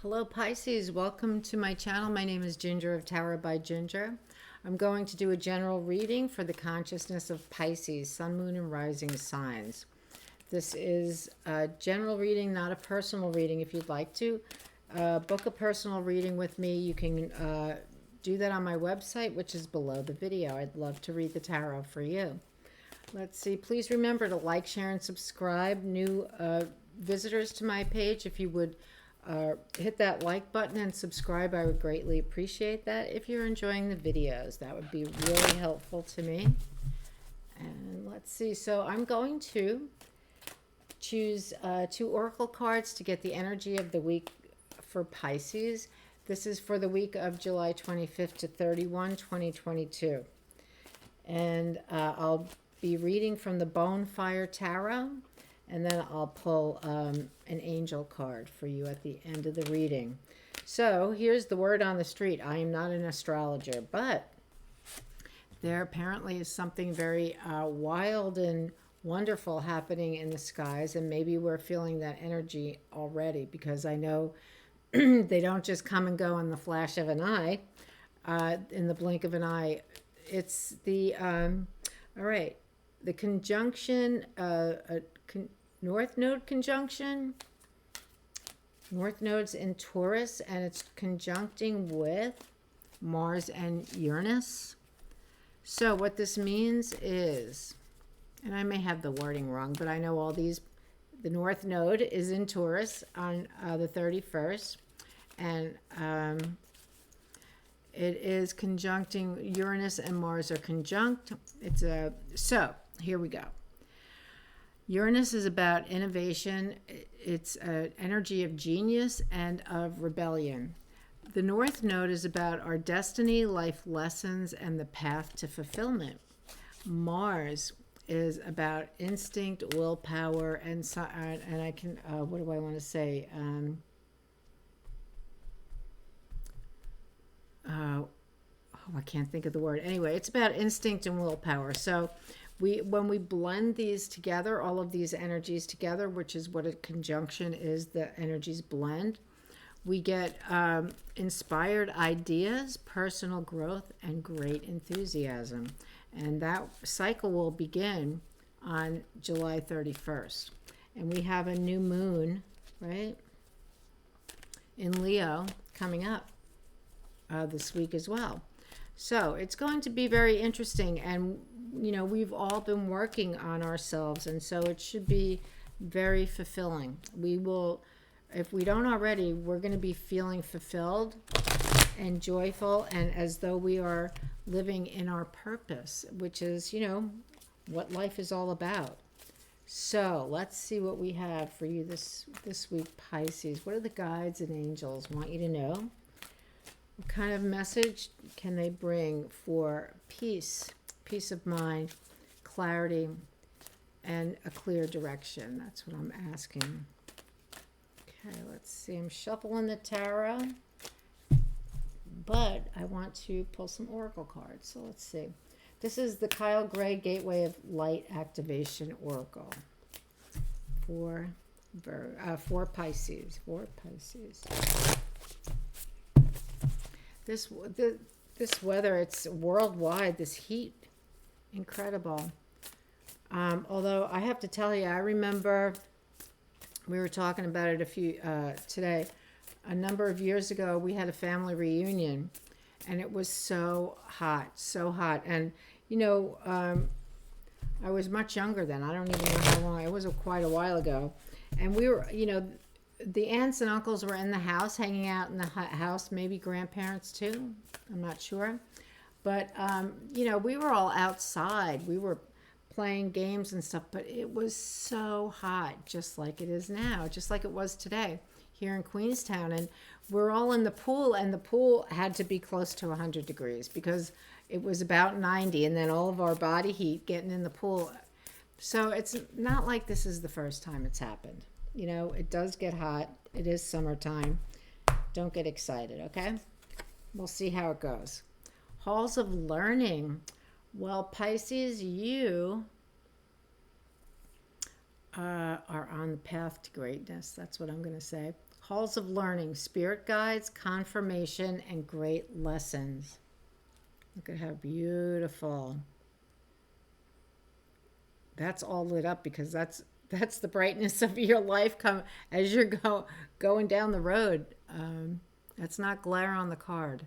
Hello Pisces, welcome to my channel. My name is Ginger of Tarot by Ginger. I'm going to do a general reading for the consciousness of Pisces, Sun, Moon, and Rising signs. This is a general reading, not a personal reading. If you'd like to book a personal reading with me, you can do that on my website, which is below the video. I'd love to read the tarot for you. Let's see, please remember to like, share, and subscribe. New visitors to my page, if you would hit that like button and subscribe, I would greatly appreciate that. If you're enjoying the videos, that would be really helpful to me. And let's see, so I'm going to choose 2 oracle cards to get the energy of the week for Pisces. This is for the week of July 25th to 31, 2022. And I'll be reading from the Bonfire Tarot. And then I'll pull an angel card for you at the end of the reading. So here's the word on the street. I am not an astrologer, but there apparently is something very wild and wonderful happening in the skies. And maybe we're feeling that energy already, because I know they don't just come and go in the flash of an eye, in the blink of an eye. It's the, all right, the conjunction, North Node conjunction. North Node's in Taurus, and it's conjuncting with Mars and Uranus. So what this means is, and I may have the wording wrong, but I know all these, the North Node is in Taurus on the 31st, and it is conjuncting Uranus, and Mars are conjunct. So here we go. Uranus is about innovation. It's an energy of genius and of rebellion. The North Node is about our destiny, life lessons, and the path to fulfillment. Mars is about instinct, willpower, and I can, what do I want to say? I can't think of the word. Anyway, it's about instinct and willpower. So when we blend these together, all of these energies together, which is what a conjunction is, the energies blend, we get inspired ideas, personal growth, and great enthusiasm. And that cycle will begin on July 31st. And we have a new moon, right, in Leo coming up this week as well. So it's going to be very interesting, and you know, we've all been working on ourselves, and so it should be very fulfilling. We will, if we don't already, we're going to be feeling fulfilled and joyful, and as though we are living in our purpose, which is, you know, what life is all about. So let's see what we have for you this week, Pisces. What are the guides and angels want you to know? What kind of message can they bring for peace, peace of mind, clarity, and a clear direction? That's what I'm asking. Okay, let's see. I'm shuffling the tarot, but I want to pull some oracle cards. So let's see. This is the Kyle Gray Gateway of Light Activation Oracle for Pisces. For Pisces. This weather, it's worldwide, this heat, incredible. Although I have to tell you, I remember we were talking about it today. A number of years ago, we had a family reunion, and it was so hot, so hot. And, you know, I was much younger then. I don't even know how long. It was quite a while ago. And we were, you know, the aunts and uncles were in the house, hanging out in the house, maybe grandparents too. I'm not sure. But, you know, we were all outside. We were playing games and stuff, but it was so hot, just like it is now, just like it was today here in Queenstown. And we're all in the pool, and the pool had to be close to 100 degrees because it was about 90, and then all of our body heat getting in the pool. So it's not like this is the first time it's happened. You know, it does get hot. It is summertime. Don't get excited, okay? We'll see how it goes. Halls of learning. Well, Pisces, you are on the path to greatness. That's what I'm going to say. Halls of learning, spirit guides, confirmation, and great lessons. Look at how beautiful. That's all lit up because that's the brightness of your life come as you're going down the road. That's not glare on the card.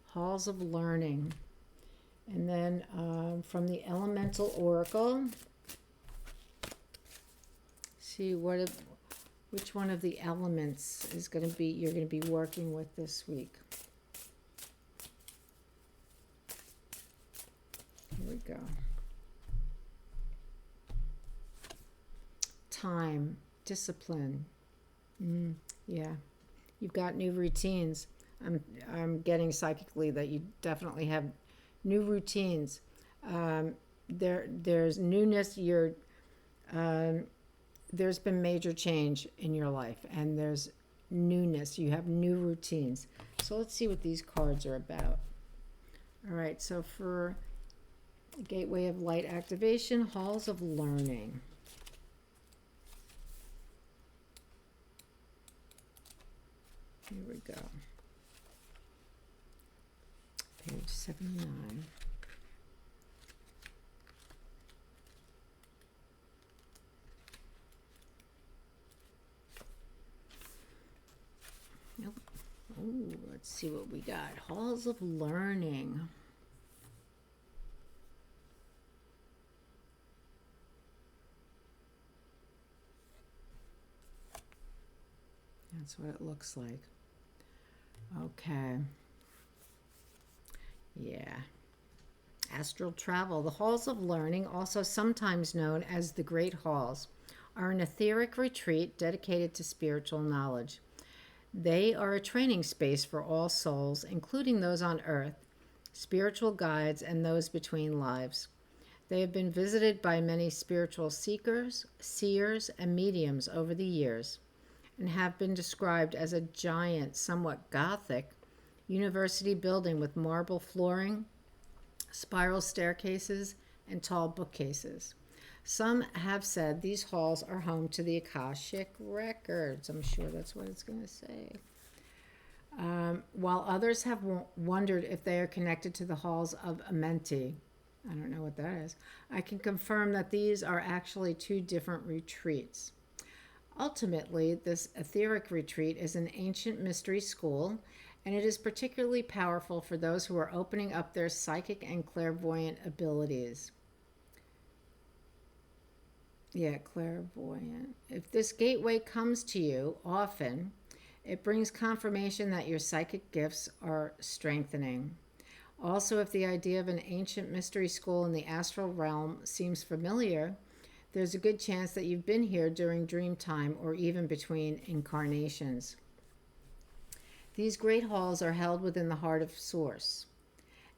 Halls of learning. And then from the Elemental Oracle, see which one of the elements is going to be you're going to be working with this week. Here we go. Time, discipline. Yeah, you've got new routines. I'm getting psychically that you definitely have new routines. There's newness. There's been major change in your life, and there's newness. You have new routines. So let's see what these cards are about. All right, so for Gateway of Light activation, Halls of Learning. Here we go. Page 79. Nope. Oh, let's see what we got. Halls of Learning. That's what it looks like. Okay. Yeah. Astral travel. The Halls of Learning, also sometimes known as the Great Halls, are an etheric retreat dedicated to spiritual knowledge. They are a training space for all souls, including those on earth, spiritual guides, and those between lives. They have been visited by many spiritual seekers, seers, and mediums over the years, and have been described as a giant, somewhat gothic, university building with marble flooring, spiral staircases, and tall bookcases. Some have said these halls are home to the Akashic Records. I'm sure that's what it's going to say. While others have wondered if they are connected to the halls of Amenti. I don't know what that is. I can confirm that these are actually two different retreats. Ultimately, this etheric retreat is an ancient mystery school, and it is particularly powerful for those who are opening up their psychic and clairvoyant abilities. Yeah, clairvoyant. If this gateway comes to you often, it brings confirmation that your psychic gifts are strengthening. Also, if the idea of an ancient mystery school in the astral realm seems familiar, there's a good chance that you've been here during dream time or even between incarnations. These great halls are held within the heart of Source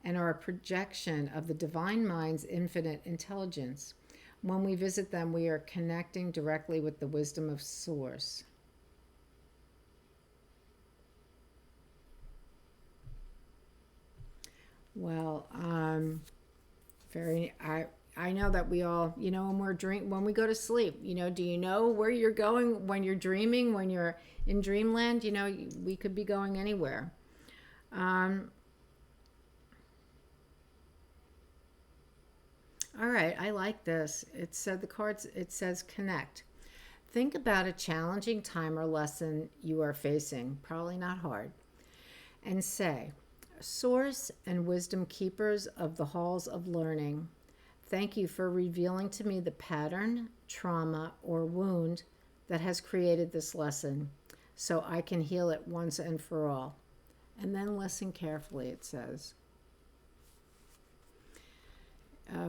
and are a projection of the divine mind's infinite intelligence. When we visit them, we are connecting directly with the wisdom of Source. Well, I know that we all, when we go to sleep, do you know where you're going when you're dreaming, when you're in dreamland? We could be going anywhere. All right, I like this. It says connect. Think about a challenging time or lesson you are facing, probably not hard, and say, Source and wisdom keepers of the halls of learning, thank you for revealing to me the pattern, trauma, or wound that has created this lesson so I can heal it once and for all. And then listen carefully, it says.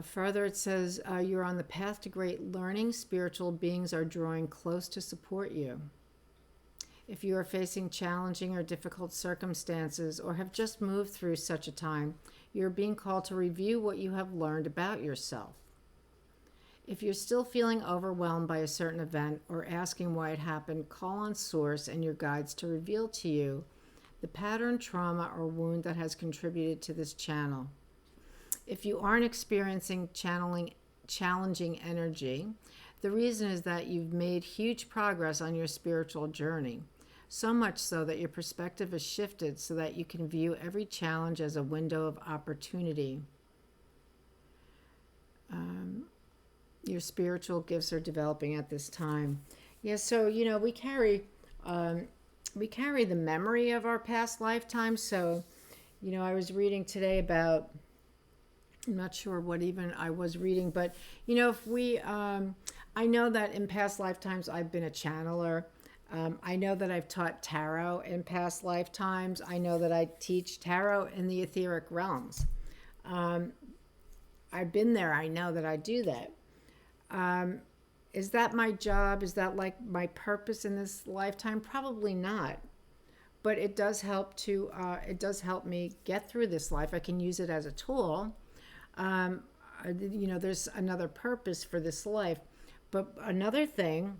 Further, it says, you're on the path to great learning. Spiritual beings are drawing close to support you. If you are facing challenging or difficult circumstances or have just moved through such a time, you're being called to review what you have learned about yourself. If you're still feeling overwhelmed by a certain event or asking why it happened, call on Source and your guides to reveal to you the pattern, trauma, or wound that has contributed to this channel. If you aren't experiencing challenging energy, the reason is that you've made huge progress on your spiritual journey. so much so that your perspective is shifted so that you can view every challenge as a window of opportunity. Your spiritual gifts are developing at this time. Yeah, so we carry the memory of our past lifetimes. So, I was reading today about, I'm not sure what even I was reading, but if we, I know that in past lifetimes I've been a channeler. I know that I've taught tarot in past lifetimes. I know that I teach tarot in the etheric realms. I've been there. I know that I do that. Is that my job? Is that like my purpose in this lifetime? Probably not. But it does help me get through this life. I can use it as a tool. There's another purpose for this life. But another thing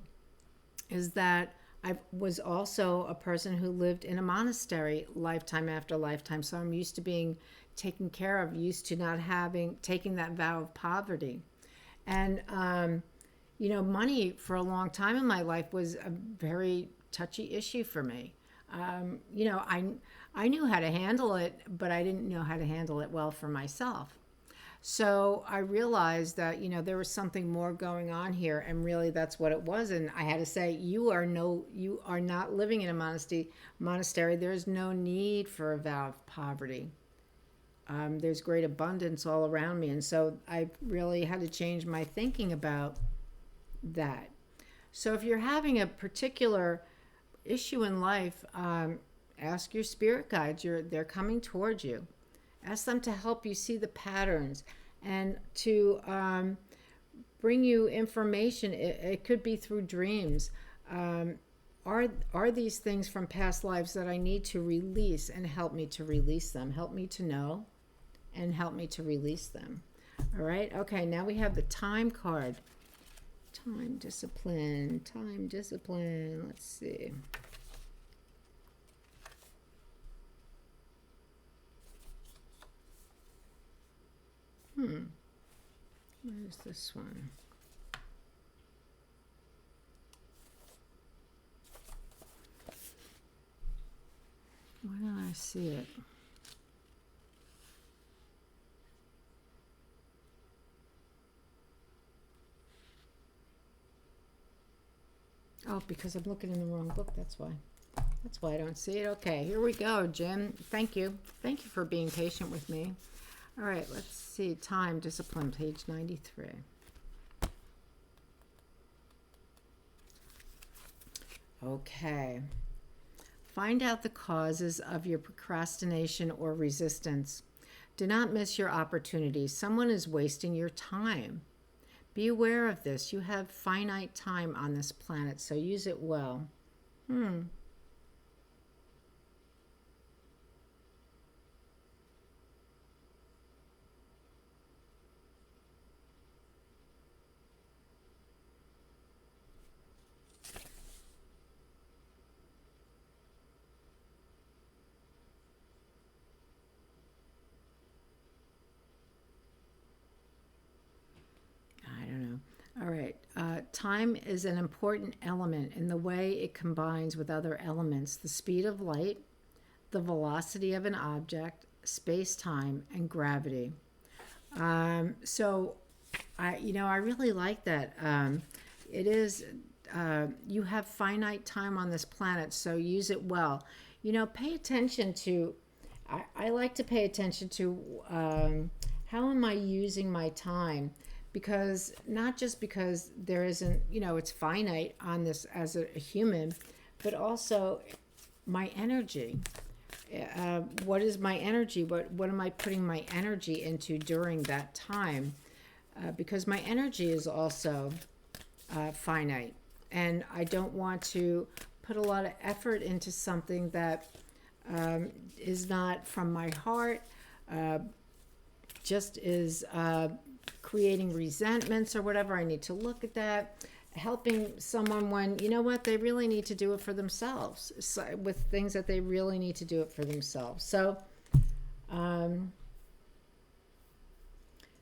is that I was also a person who lived in a monastery lifetime after lifetime. So I'm used to being taken care of, used to not taking that vow of poverty. And, money for a long time in my life was a very touchy issue for me. I knew how to handle it, but I didn't know how to handle it well for myself. So I realized that, there was something more going on here, and really that's what it was. And I had to say, you are not living in a monastery. There's no need for a vow of poverty. There's great abundance all around me. And so I really had to change my thinking about that. So if you're having a particular issue in life, ask your spirit guides. They're coming towards you. Ask them to help you see the patterns and to bring you information. It could be through dreams. Are these things from past lives that I need to release, and help me to release them? Help me to know and help me to release them. All right. Okay. Now we have the time card. Time discipline. Let's see. Where's this one? Why don't I see it? Oh, because I'm looking in the wrong book, that's why. That's why I don't see it. Okay, here we go, Jim. Thank you. Thank you for being patient with me. All right, let's see. Time, discipline, page 93. Okay. Find out the causes of your procrastination or resistance. Do not miss your opportunities. Someone is wasting your time. Be aware of this. You have finite time on this planet, so use it well. All right. Time is an important element in the way it combines with other elements: the speed of light, the velocity of an object, space-time, and gravity. So, I really like that. It is, you have finite time on this planet, so use it well. Pay attention to, I like to pay attention to how am I using my time? Because not just because there isn't, it's finite on this as a human, but also my energy. What is my energy? What am I putting my energy into during that time? Because my energy is also finite, and I don't want to put a lot of effort into something that is not from my heart, just is creating resentments or whatever. I need to look at that. Helping someone when, they really need to do it for themselves, with things that they really need to do it for themselves. So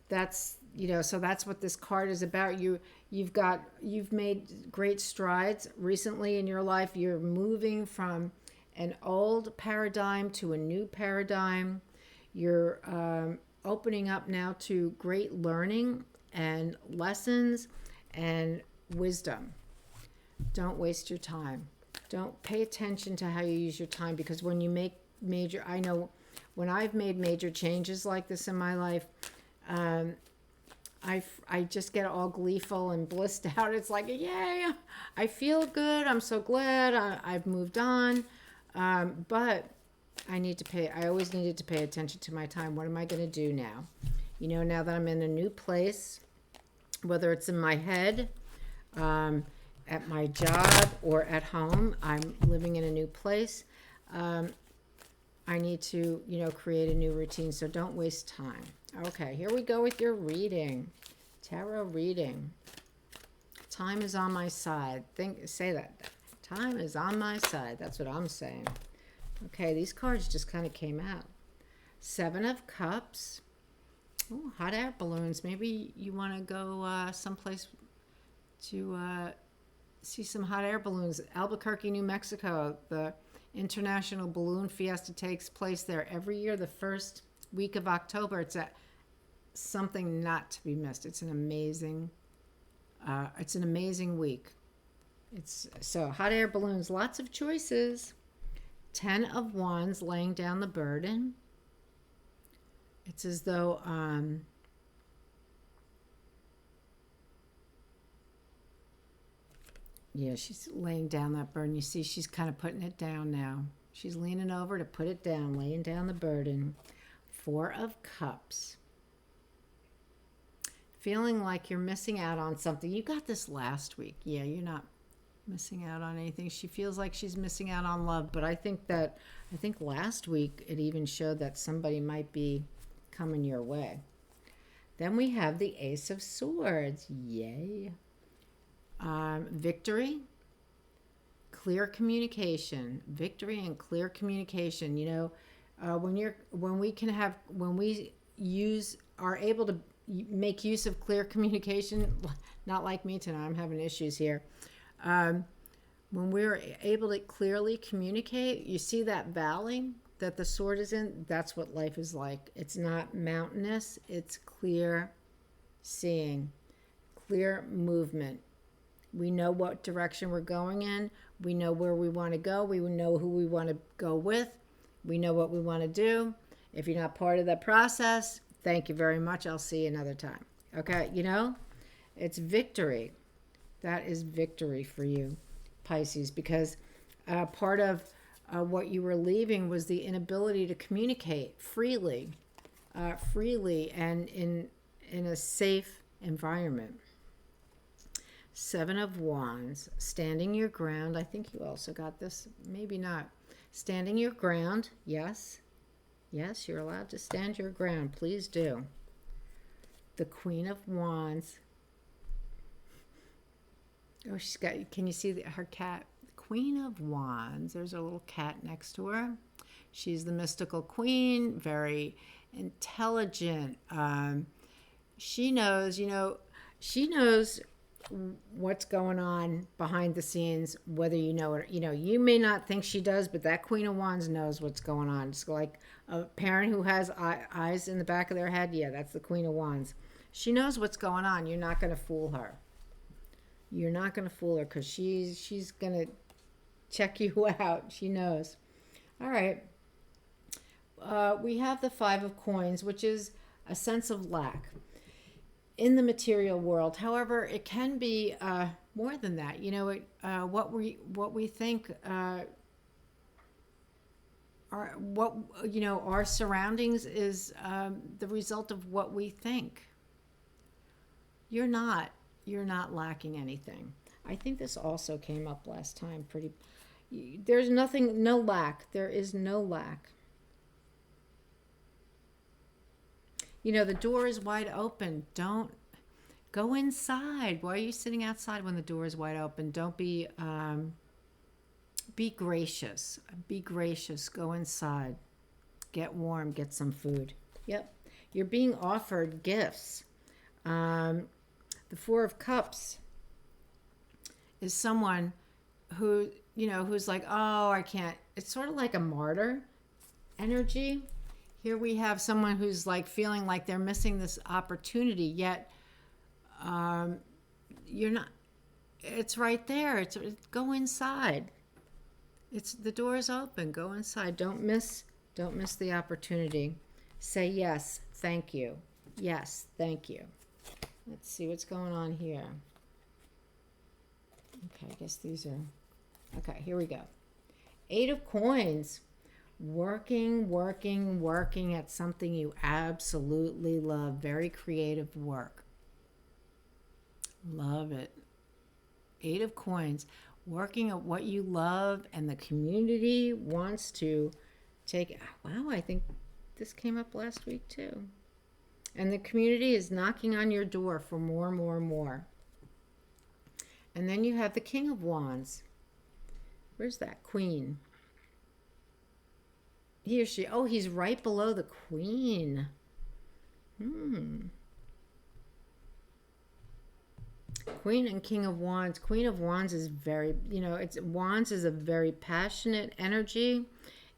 that's so that's what this card is about. You've made great strides recently in your life. You're moving from an old paradigm to a new paradigm. You're opening up now to great learning and lessons and wisdom. Don't waste your time. Don't pay attention to how you use your time, because when you make I know when I've made major changes like this in my life, I just get all gleeful and blissed out. It's like, yay, I feel good. I'm so glad I've moved on. But I always needed to pay attention to my time. What am I going to do now? Now that I'm in a new place, whether it's in my head, at my job, or at home, I'm living in a new place. I need to, create a new routine. So don't waste time. Okay, here we go with your reading. Tarot reading. Time is on my side. Say that. Time is on my side. That's what I'm saying. Okay, these cards just kind of came out. 7 of Cups. Oh, hot air balloons. Maybe you want to go someplace to see some hot air balloons. Albuquerque, New Mexico. The International Balloon Fiesta takes place there every year, the first week of October. It's something not to be missed. It's an amazing week. So hot air balloons, lots of choices. 10 of Wands, laying down the burden. It's as though she's laying down that burden. You see, she's kind of putting it down now. She's leaning over to put it down, laying down the burden. 4 of Cups. Feeling like you're missing out on something. You got this last week. Yeah, you're not missing out on anything. She feels like she's missing out on love, but I think last week it even showed that somebody might be coming your way. Then we have the Ace of Swords. Yay. Victory, clear communication. Victory and clear communication. When we are able to make use of clear communication, not like me tonight, I'm having issues here. When we're able to clearly communicate, you see that valley that the sword is in? That's what life is like. It's not mountainous, it's clear seeing, clear movement. We know what direction we're going in. We know where we want to go. We know who we want to go with. We know what we want to do. If you're not part of that process, thank you very much. I'll see you another time. Okay, it's victory. That is victory for you, Pisces, because part of what you were leaving was the inability to communicate freely and in a safe environment. 7 of Wands, standing your ground. I think you also got this, maybe not. Standing your ground, yes. Yes, you're allowed to stand your ground. Please do. The Queen of Wands. Oh, can you see her cat? Queen of Wands. There's a little cat next to her. She's the mystical queen, very intelligent. She knows what's going on behind the scenes, whether you know it. You may not think she does, but that Queen of Wands knows what's going on. It's like a parent who has eyes in the back of their head. Yeah, that's the Queen of Wands. She knows what's going on. You're not going to fool her. You're not going to fool her, because she's going to check you out. She knows. All right. We have the 5 of Coins, which is a sense of lack in the material world. However, it can be more than that. What we think our surroundings is the result of what we think. You're not lacking anything. I think this also came up last time. There's no lack. There is no lack. The door is wide open. Don't go inside. Why are you sitting outside when the door is wide open? Don't be gracious. Be gracious. Go inside. Get warm. Get some food. Yep. You're being offered gifts. The Four of Cups is someone who, who's like, oh, I can't. It's sort of like a martyr energy. Here we have someone who's like feeling like they're missing this opportunity, yet you're not. It's right there. Go inside. The door is open. Go inside. Don't miss the opportunity. Say yes, thank you. Yes, thank you. Let's see what's going on here. Okay, I guess these are... Okay, here we go. 8 of Coins. Working at something you absolutely love. Very creative work. Love it. 8 of Coins. Working at what you love, and the community wants to take... Wow, I think this came up last week too. And the community is knocking on your door for more. And then you have the King of Wands. Where's that Queen? He or she. Oh, he's right below the Queen. Queen and King of Wands. Queen of Wands is very, Wands is a very passionate energy.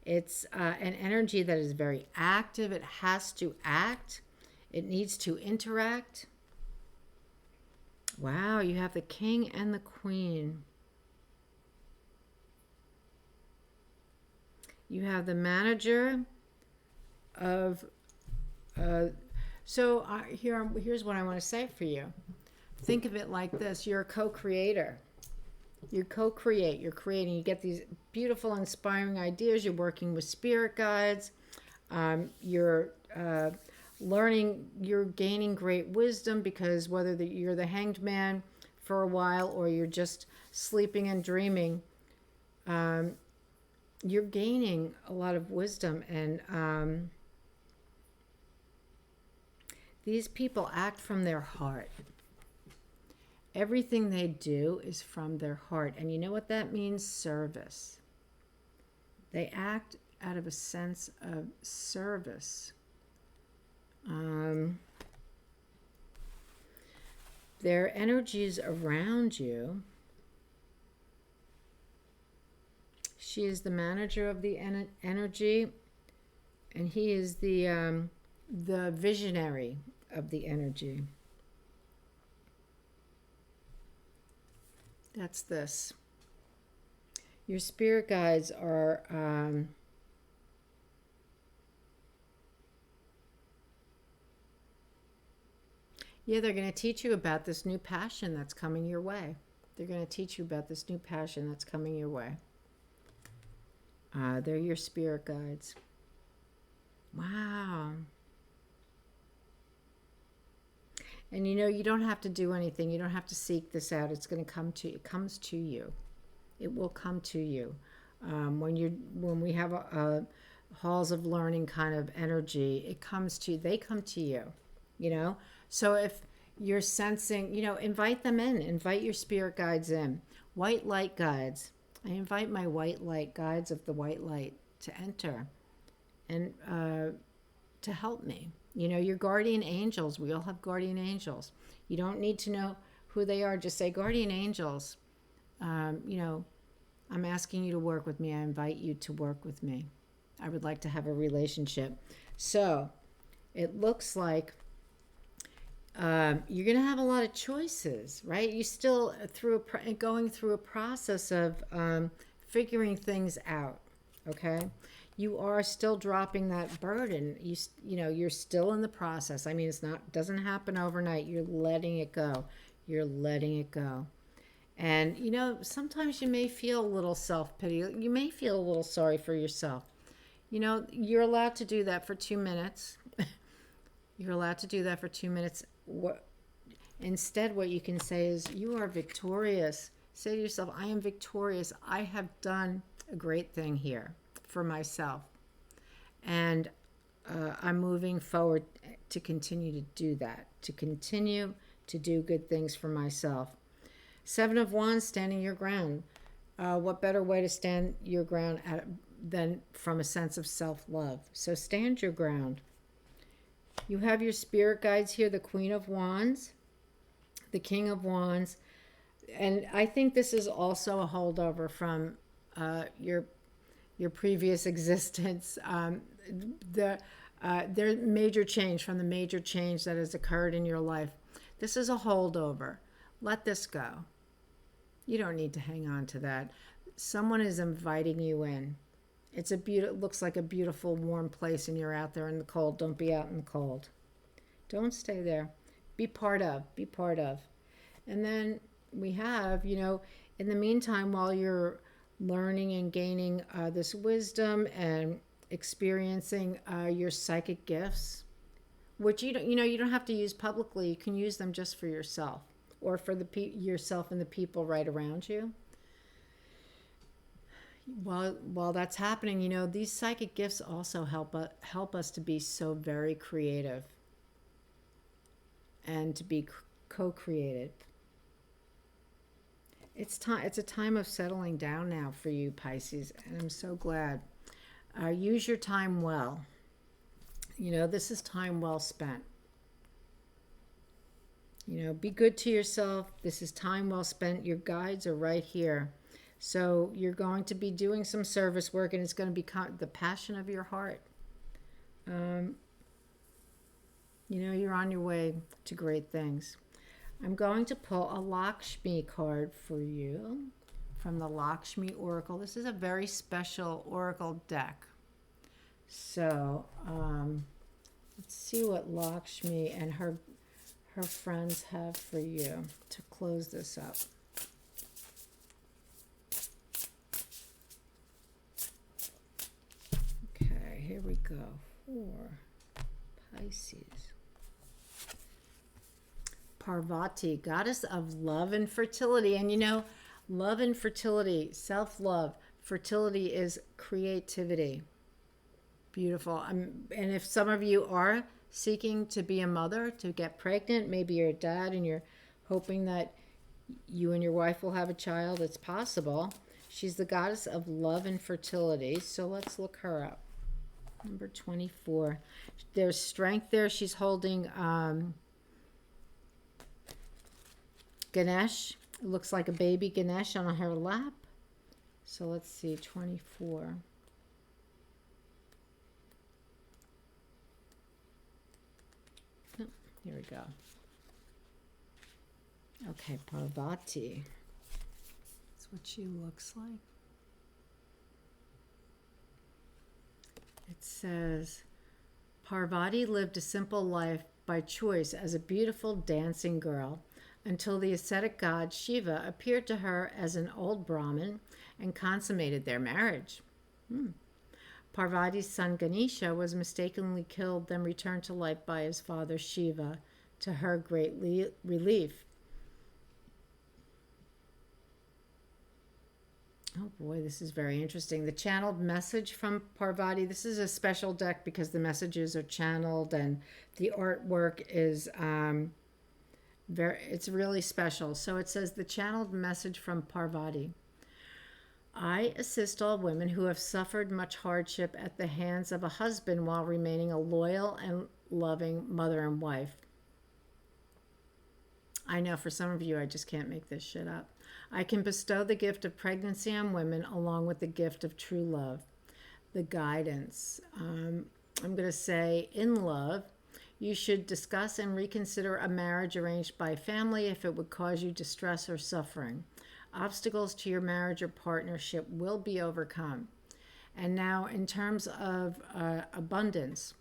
It's an energy that is very active. It has to act. It needs to interact. Wow, you have the King and the Queen. You have the manager of... here's what I want to say for you. Think of it like this. You're a co-creator. You co-create. You're creating. You get these beautiful, inspiring ideas. You're working with spirit guides. You're learning. You're gaining great wisdom, because whether you're the Hanged Man for a while or you're just sleeping and dreaming, you're gaining a lot of wisdom. And these people act from their heart. Everything they do is from their heart. And you know what that means? Service. They act out of a sense of service. Their energies around you. She is the manager of the energy, and he is the visionary of the energy. That's this. Your spirit guides are they're going to teach you about this new passion that's coming your way. They're going to teach you about this new passion that's coming your way. They're your spirit guides. Wow. And you don't have to do anything. You don't have to seek this out. It's going to come to you. It comes to you. It will come to you. When we have a halls of learning kind of energy, it comes to you. They come to you. So if you're sensing, invite them in. Invite your spirit guides in. White light guides. I invite my white light guides of the white light to enter and to help me. Your guardian angels. We all have guardian angels. You don't need to know who they are. Just say, guardian angels, I'm asking you to work with me. I invite you to work with me. I would like to have a relationship. So it looks like you're going to have a lot of choices, right? You still going through a process of figuring things out, okay? You are still dropping that burden. You're still in the process. I mean, doesn't happen overnight. You're letting it go. You're letting it go. And, sometimes you may feel a little self-pity. You may feel a little sorry for yourself. You're allowed to do that for 2 minutes. You're allowed to do that for 2 minutes. Instead, what you can say is, you are victorious. Say to yourself, I am victorious. I have done a great thing here for myself. And I'm moving forward to continue to do that, to continue to do good things for myself. 7 of Wands, standing your ground. What better way to stand your ground than from a sense of self-love? So stand your ground. You have your spirit guides here, the Queen of Wands, the King of Wands, and I think this is also a holdover from your previous existence. There's major change from the major change that has occurred in your life. This is a holdover. Let this go. You don't need to hang on to that. Someone is inviting you in. It looks like a beautiful warm place, and you're out there in the cold. Don't be out in the cold. Don't stay there. Be part of. Be part of. And then we have, in the meantime, while you're learning and gaining this wisdom and experiencing your psychic gifts, which you don't have to use publicly. You can use them just for yourself or for yourself and the people right around you. While that's happening, these psychic gifts also help us to be so very creative and to be co-created. It's a time of settling down now for you, Pisces, and I'm so glad. Use your time well. This is time well spent. Be good to yourself. This is time well spent. Your guides are right here. So you're going to be doing some service work, and it's going to become the passion of your heart. You're on your way to great things. I'm going to pull a Lakshmi card for you from the Lakshmi Oracle. This is a very special oracle deck. So let's see what Lakshmi and her friends have for you to close this up. Okay, here we go. For Pisces. Parvati, goddess of love and fertility. And love and fertility, self-love, fertility is creativity. Beautiful. And if some of you are seeking to be a mother, to get pregnant, maybe you're a dad and you're hoping that you and your wife will have a child, it's possible. She's the goddess of love and fertility. So let's look her up. Number 24. There's strength there. She's holding Ganesh. It looks like a baby Ganesh on her lap. So let's see, 24. Oh, here we go. Okay, Parvati. That's what she looks like. It says, Parvati lived a simple life by choice as a beautiful dancing girl until the ascetic god Shiva appeared to her as an old Brahmin and consummated their marriage. Parvati's son Ganesha was mistakenly killed, then returned to life by his father Shiva, to her great relief. Oh boy, this is very interesting. The channeled message from Parvati. This is a special deck because the messages are channeled and the artwork is it's really special. So it says the channeled message from Parvati. I assist all women who have suffered much hardship at the hands of a husband while remaining a loyal and loving mother and wife. I know for some of you, I just can't make this shit up. I can bestow the gift of pregnancy on women along with the gift of true love, the guidance. I'm going to say, in love, you should discuss and reconsider a marriage arranged by family if it would cause you distress or suffering. Obstacles to your marriage or partnership will be overcome. And now, in terms of abundance,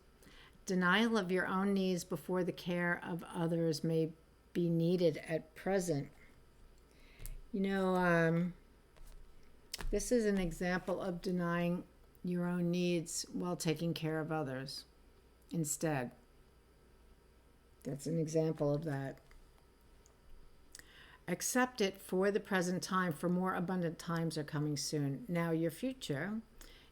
denial of your own needs before the care of others may be needed at present. This is an example of denying your own needs while taking care of others instead. That's an example of that. Accept it for the present time, for more abundant times are coming soon. Now, your future,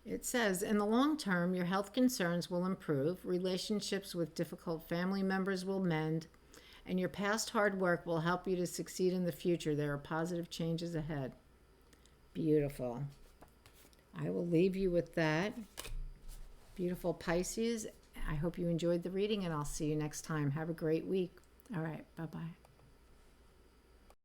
it says, in the long term, your health concerns will improve, relationships with difficult family members will mend, and your past hard work will help you to succeed in the future. There are positive changes ahead. Beautiful. I will leave you with that. Beautiful Pisces. I hope you enjoyed the reading, and I'll see you next time. Have a great week. All right. Bye-bye.